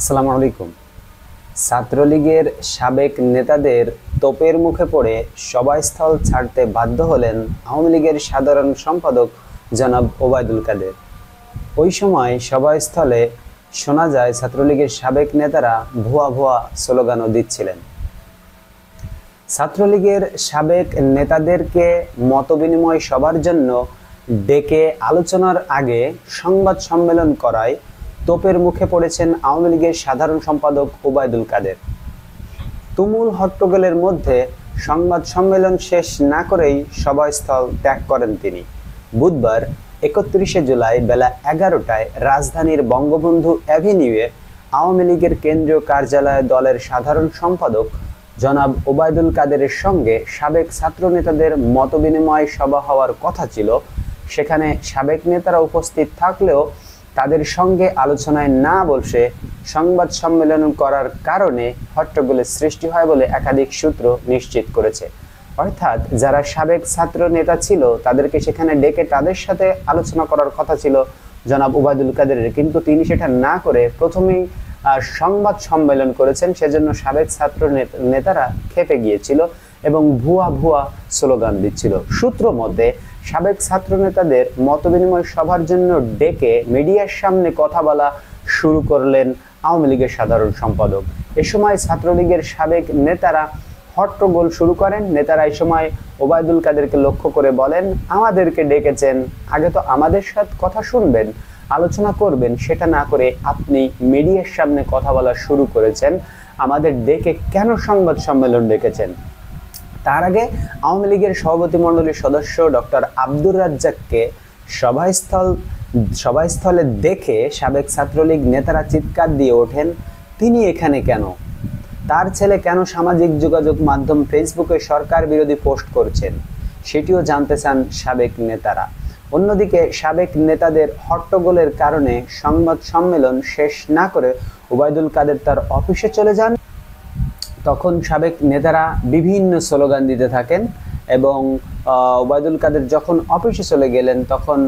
আসসালামু আলাইকুম। ছাত্রলীগের সাবেক নেতাদের তোপের মুখে পড়ে সভাস্থল ছাড়তে বাধ্য হলেন আওয়ামী লীগের সাধারণ সম্পাদক জনাব ওবায়দুল কাদের। ওই সময় সভাস্থলে শোনা যায় ছাত্রলীগের সাবেক নেতারা ভুয়া ভুয়া স্লোগানও দিচ্ছিলেন। ছাত্রলীগের সাবেক নেতাদেরকে মতবিনিময় সভার জন্য ডেকে আলোচনার আগে সংবাদ সম্মেলন করায় তোপের মুখে পড়েছেন আওয়ামী লীগের সাধারণ সম্পাদক ওবায়দুল কাদের। তুমুল হট্টগোলের মধ্যে সংবাদ সম্মেলন শেষ না করেই সভাস্থল ত্যাগ করেন তিনি। বুধবার 31শে জুলাই বেলা 11টায় রাজধানীর বঙ্গবন্ধু অ্যাভিনিউয়ে আওয়ামী লীগের কেন্দ্রীয় কার্যালয়ে দলের সাধারণ সম্পাদক জনাব ওবায়দুল কাদেরের সঙ্গে সাবেক ছাত্র নেতাদের মতবিনিময় সভা হওয়ার কথা ছিল। সেখানে সাবেক নেতারা উপস্থিত থাকলেও তাদের সঙ্গে আলোচনায় না বসে সংবাদ সম্মেলন করার কারণে হট্টগোলের সৃষ্টি হয় বলে একাধিক সূত্র নিশ্চিত করেছে। অর্থাৎ যারা সাবেক ছাত্র নেতা ছিল তাদেরকে সেখানে ডেকে তাদের সাথে আলোচনা করার কথা ছিল জনাব ওবায়দুল কাদেরের, কিন্তু তিনি সেটা না করে প্রথমেই সংবাদ সম্মেলন করেছেন। সেজন্য সাবেক ছাত্র নেতারা খেপে গিয়েছিল এবং ভুয়া ভুয়া স্লোগান দিচ্ছিল। সূত্র মতে সাবেক ছাত্র নেতাদের মতবিনিময় সভার জন্য ডেকে মিডিয়ার সামনে কথা বলা শুরু করলেন আওয়ামী লীগের সাধারণ সম্পাদক। এ সময় ছাত্রলীগের সাবেক নেতারা হট্টগোল শুরু করেন। নেতারা এই সময় ওবায়দুল কাদেরকে লক্ষ্য করে বলেন, আমাদেরকে ডেকেছেন, আগে তো আমাদের সাথে কথা শুনবেন, আলোচনা করবেন, সেটা না করে আপনি মিডিয়ার সামনে কথা বলা শুরু করেছেন। আমাদের ডেকে কেন সংবাদ সম্মেলন ডেকেছেন? তার আগে আওয়ামী লীগের সভাপতি মণ্ডলীর সদস্য ডক্টর আব্দুর রাজ্জাককে সভাস্থলে দেখে সাবেক ছাত্রলীগ নেতারা চিৎকার দিয়ে ওঠেন, তিনি এখানে কেন? তার ছেলে কেন সামাজিক যোগাযোগ মাধ্যম ফেসবুকে সরকার বিরোধী পোস্ট করছেন, সেটিও জানতে চান সাবেক নেতারা। অন্যদিকে সাবেক নেতাদের হট্টগোলের কারণে সংবাদ সম্মেলন শেষ না করে ওবায়দুল কাদের তার অফিসে চলে যান। তখন সাবেক নেতারা বিভিন্ন স্লোগান দিতে থাকেন এবং ওবায়দুল কাদের যখন অফিসে চলে গেলেন তখন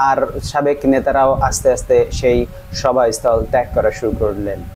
আর সাবেক নেতারাও আস্তে আস্তে সেই সভাস্থল ত্যাগ করা শুরু করলেন।